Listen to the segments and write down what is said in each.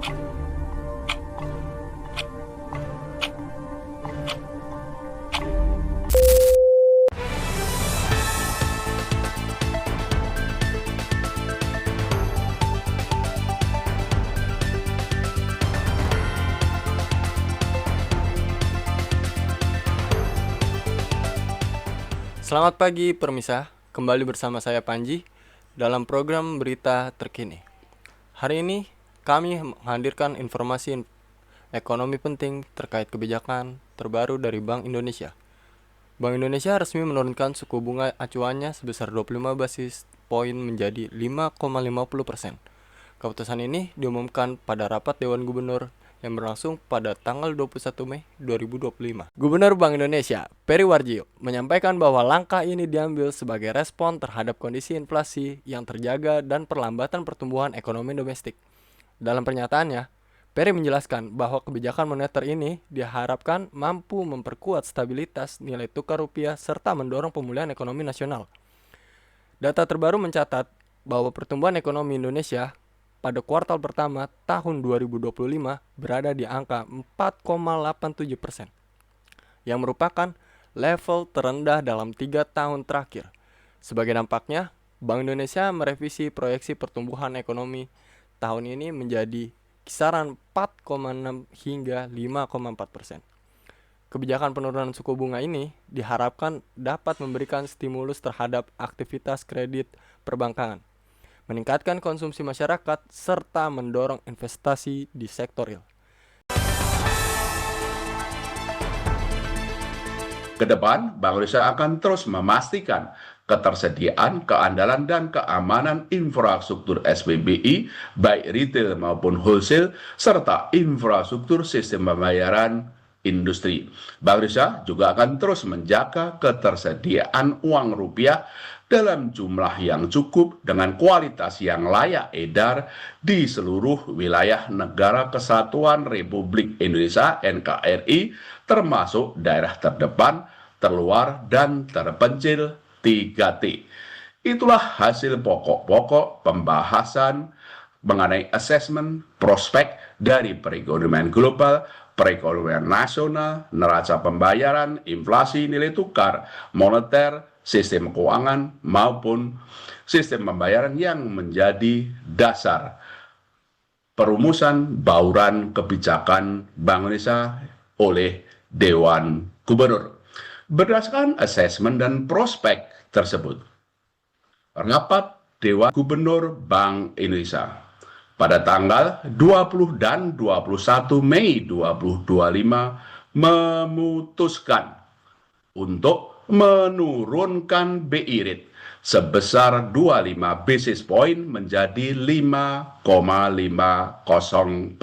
Selamat pagi permisa, kembali bersama saya Panji dalam program berita terkini. Hari ini kami menghadirkan informasi ekonomi penting terkait kebijakan terbaru dari Bank Indonesia. Bank Indonesia resmi menurunkan suku bunga acuannya sebesar 25 basis poin menjadi 5,50%. Keputusan ini diumumkan pada rapat Dewan Gubernur yang berlangsung pada tanggal 21 Mei 2025. Gubernur Bank Indonesia, Peri Warjio, menyampaikan bahwa langkah ini diambil sebagai respon terhadap kondisi inflasi yang terjaga dan perlambatan pertumbuhan ekonomi domestik. Dalam pernyataannya, Peri menjelaskan bahwa kebijakan moneter ini diharapkan mampu memperkuat stabilitas nilai tukar rupiah serta mendorong pemulihan ekonomi nasional. Data terbaru mencatat bahwa pertumbuhan ekonomi Indonesia pada kuartal pertama tahun 2025 berada di angka 4,87%, yang merupakan level terendah dalam 3 tahun terakhir. Sebagai dampaknya, Bank Indonesia merevisi proyeksi pertumbuhan ekonomi tahun ini menjadi kisaran 4,6 hingga 5,4%. Kebijakan penurunan suku bunga ini diharapkan dapat memberikan stimulus terhadap aktivitas kredit perbankan, meningkatkan konsumsi masyarakat, serta mendorong investasi di sektor real. Kedepan, Bank Indonesia akan terus memastikan ketersediaan, keandalan, dan keamanan infrastruktur SPBI, baik retail maupun wholesale, serta infrastruktur sistem pembayaran industri. Bank Indonesia juga akan terus menjaga ketersediaan uang rupiah dalam jumlah yang cukup dengan kualitas yang layak edar di seluruh wilayah Negara Kesatuan Republik Indonesia (NKRI), termasuk daerah terdepan, terluar, dan terpencil 3T. Itulah hasil pokok-pokok pembahasan mengenai asesmen prospek dari perekonomian global, perekonomian nasional, neraca pembayaran, inflasi, nilai tukar, moneter, sistem keuangan, maupun sistem pembayaran yang menjadi dasar perumusan bauran kebijakan Bank Indonesia oleh Dewan Gubernur. Berdasarkan asesmen dan prospek tersebut, rapat Dewan Gubernur Bank Indonesia pada tanggal 20 dan 21 Mei 2025 memutuskan untuk menurunkan BI rate sebesar 25 basis point menjadi 5,50%,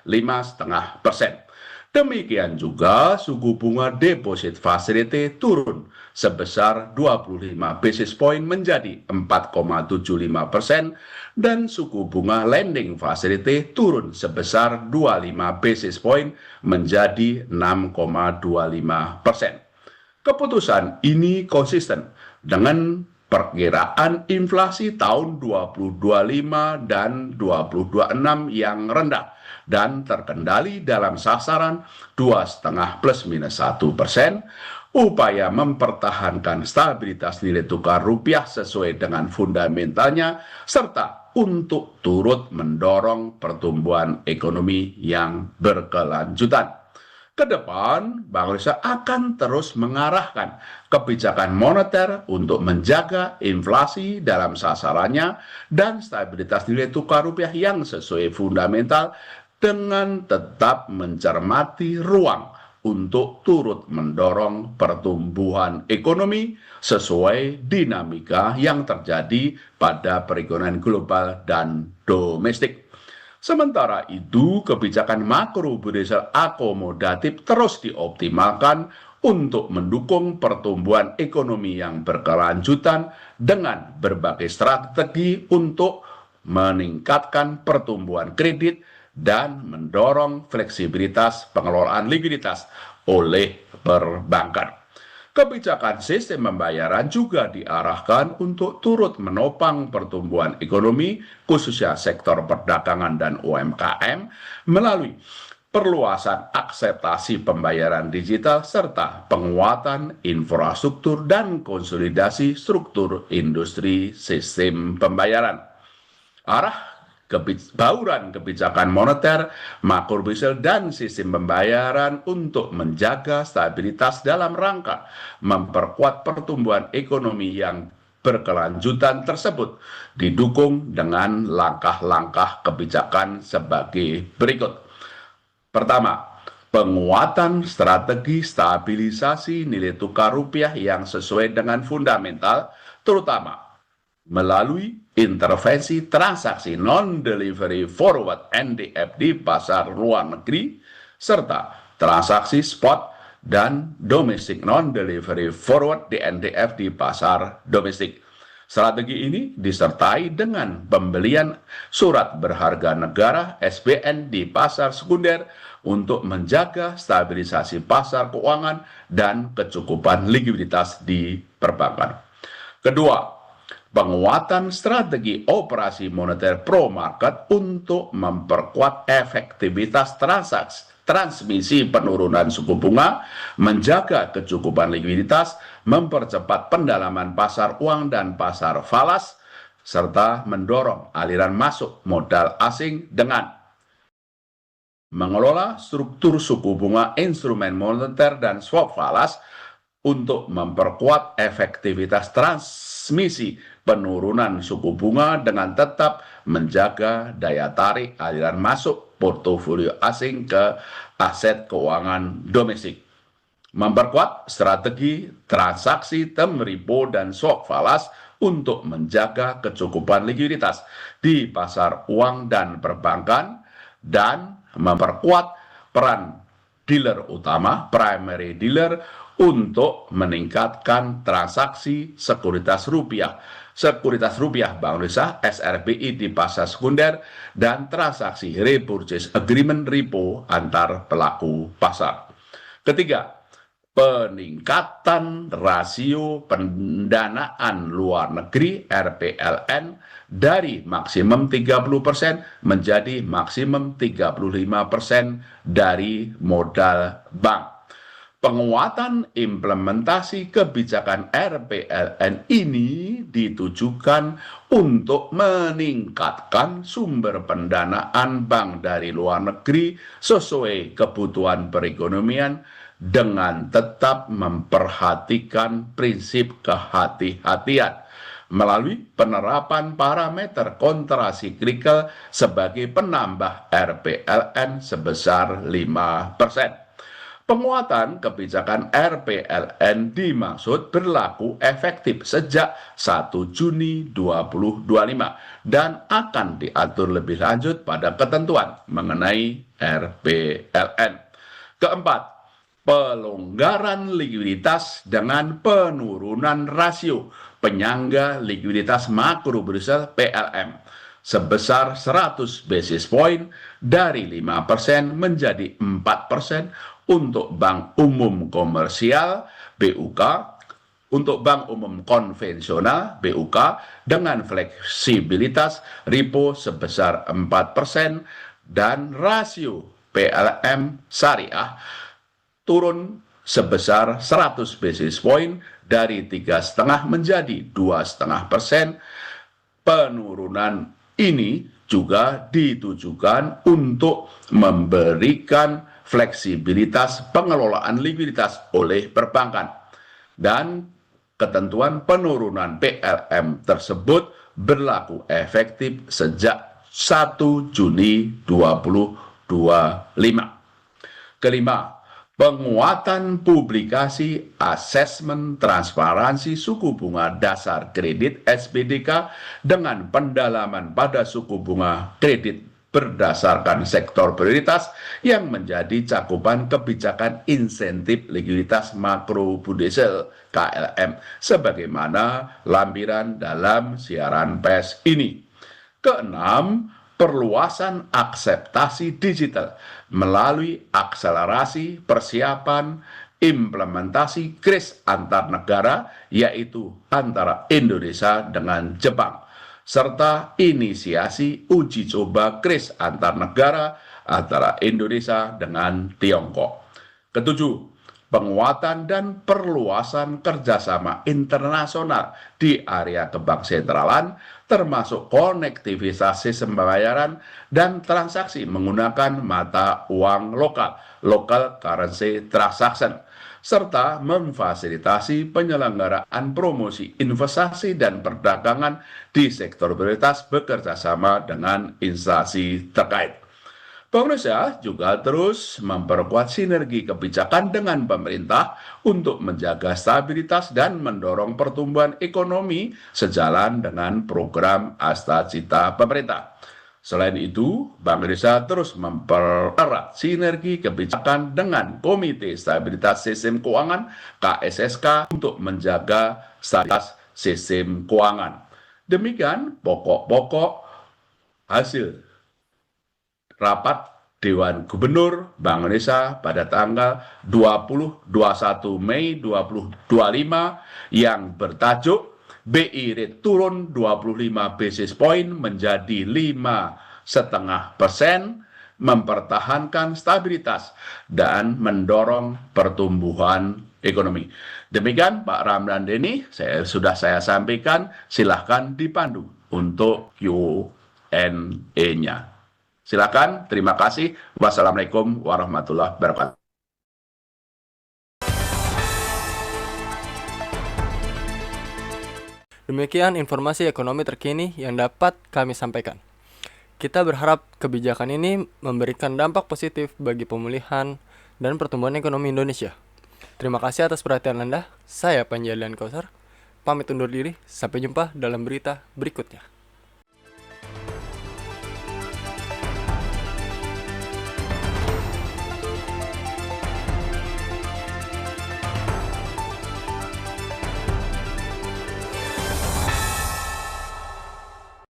5,5%. Demikian juga suku bunga deposit facility turun sebesar 25 basis point menjadi 4,75% dan suku bunga lending facility turun sebesar 25 basis point menjadi 6,25%. Keputusan ini konsisten dengan perkiraan inflasi tahun 2025 dan 2026 yang rendah dan terkendali dalam sasaran 2,5 +-1%, upaya mempertahankan stabilitas nilai tukar rupiah sesuai dengan fundamentalnya, serta untuk turut mendorong pertumbuhan ekonomi yang berkelanjutan. Kedepan, Bank Indonesia akan terus mengarahkan kebijakan moneter untuk menjaga inflasi dalam sasarannya dan stabilitas nilai tukar rupiah yang sesuai fundamental dengan tetap mencermati ruang untuk turut mendorong pertumbuhan ekonomi sesuai dinamika yang terjadi pada perekonomian global dan domestik. Sementara itu, kebijakan makrobudensial akomodatif terus dioptimalkan untuk mendukung pertumbuhan ekonomi yang berkelanjutan dengan berbagai strategi untuk meningkatkan pertumbuhan kredit dan mendorong fleksibilitas pengelolaan likuiditas oleh perbankan. Kebijakan sistem pembayaran juga diarahkan untuk turut menopang pertumbuhan ekonomi, khususnya sektor perdagangan dan UMKM, melalui perluasan akseptasi pembayaran digital serta penguatan infrastruktur dan konsolidasi struktur industri sistem pembayaran. Arah bauran kebijakan moneter, makrobusel, dan sistem pembayaran untuk menjaga stabilitas dalam rangka memperkuat pertumbuhan ekonomi yang berkelanjutan tersebut didukung dengan langkah-langkah kebijakan sebagai berikut. Pertama, penguatan strategi stabilisasi nilai tukar rupiah yang sesuai dengan fundamental, terutama melalui intervensi transaksi non-delivery forward NDF di pasar luar negeri, serta transaksi spot dan domestic non-delivery forward di NDF di pasar domestik. Strategi ini disertai dengan pembelian surat berharga negara SBN di pasar sekunder untuk menjaga stabilisasi pasar keuangan dan kecukupan likuiditas di perbankan. Kedua, penguatan strategi operasi moneter pro market untuk memperkuat efektivitas transmisi penurunan suku bunga, menjaga kecukupan likuiditas, mempercepat pendalaman pasar uang dan pasar falas, serta mendorong aliran masuk modal asing dengan mengelola struktur suku bunga instrumen moneter dan swap falas untuk memperkuat efektivitas transmisi penurunan suku bunga dengan tetap menjaga daya tarik aliran masuk portofolio asing ke aset keuangan domestik. Memperkuat strategi transaksi term repo dan swap falas untuk menjaga kecukupan likuiditas di pasar uang dan perbankan, dan memperkuat peran dealer utama, primary dealer, untuk meningkatkan transaksi sekuritas rupiah Bank Indonesia SRBI di pasar sekunder, dan transaksi repurchase agreement repo antar pelaku pasar. Ketiga, peningkatan rasio pendanaan luar negeri RPLN dari maksimum 30% menjadi maksimum 35% dari modal bank. Penguatan implementasi kebijakan RPLN ini ditujukan untuk meningkatkan sumber pendanaan bank dari luar negeri sesuai kebutuhan perekonomian dengan tetap memperhatikan prinsip kehati-hatian melalui penerapan parameter kontrasiklikal sebagai penambah RPLN sebesar 5%. Penguatan kebijakan RPLN dimaksud berlaku efektif sejak 1 Juni 2025 dan akan diatur lebih lanjut pada ketentuan mengenai RPLN. Keempat, pelonggaran likuiditas dengan penurunan rasio penyangga likuiditas makro Brussel PLM sebesar 100 basis point dari 5% menjadi 4% untuk bank umum komersial BUK, untuk bank umum konvensional BUK dengan fleksibilitas repo sebesar 4% dan rasio PLM syariah turun sebesar 100 basis point dari 3,5 menjadi 2,5%. Penurunan ini juga ditujukan untuk memberikan fleksibilitas pengelolaan likuiditas oleh perbankan, dan ketentuan penurunan PLM tersebut berlaku efektif sejak 1 Juni 2025. Kelima, penguatan publikasi asesmen transparansi suku bunga dasar kredit SBDK dengan pendalaman pada suku bunga kredit berdasarkan sektor prioritas yang menjadi cakupan kebijakan insentif likuiditas makro Budesel KLM sebagaimana lampiran dalam siaran pers ini. Keenam, perluasan akseptasi digital melalui akselerasi persiapan implementasi kris antar negara, yaitu antara Indonesia dengan Jepang, serta inisiasi uji coba kris antar negara antara Indonesia dengan Tiongkok. Ketujuh, penguatan dan perluasan kerjasama internasional di area kebang sentralan, termasuk konektivitas sistem pembayaran dan transaksi menggunakan mata uang lokal, local currency transaction, serta memfasilitasi penyelenggaraan promosi investasi dan perdagangan di sektor prioritas bekerjasama dengan instansi terkait. Bank Indonesia juga terus memperkuat sinergi kebijakan dengan pemerintah untuk menjaga stabilitas dan mendorong pertumbuhan ekonomi sejalan dengan program Astacita pemerintah. Selain itu, Bank Indonesia terus mempererat sinergi kebijakan dengan Komite Stabilitas Sistem Keuangan (KSSK) untuk menjaga stabilitas sistem keuangan. Demikian pokok-pokok hasil rapat Dewan Gubernur Bank Indonesia pada tanggal 20-21 Mei 2025 yang bertajuk BI rate turun 25 basis point menjadi 5,5%, mempertahankan stabilitas dan mendorong pertumbuhan ekonomi. Demikian Pak Ramdan Denny, sudah saya sampaikan, silahkan dipandu untuk Q&A-nya. Silakan, terima kasih. Wassalamualaikum warahmatullahi wabarakatuh. Demikian informasi ekonomi terkini yang dapat kami sampaikan. Kita berharap kebijakan ini memberikan dampak positif bagi pemulihan dan pertumbuhan ekonomi Indonesia. Terima kasih atas perhatian Anda. Saya Panji Alian Kausar. Pamit undur diri. Sampai jumpa dalam berita berikutnya.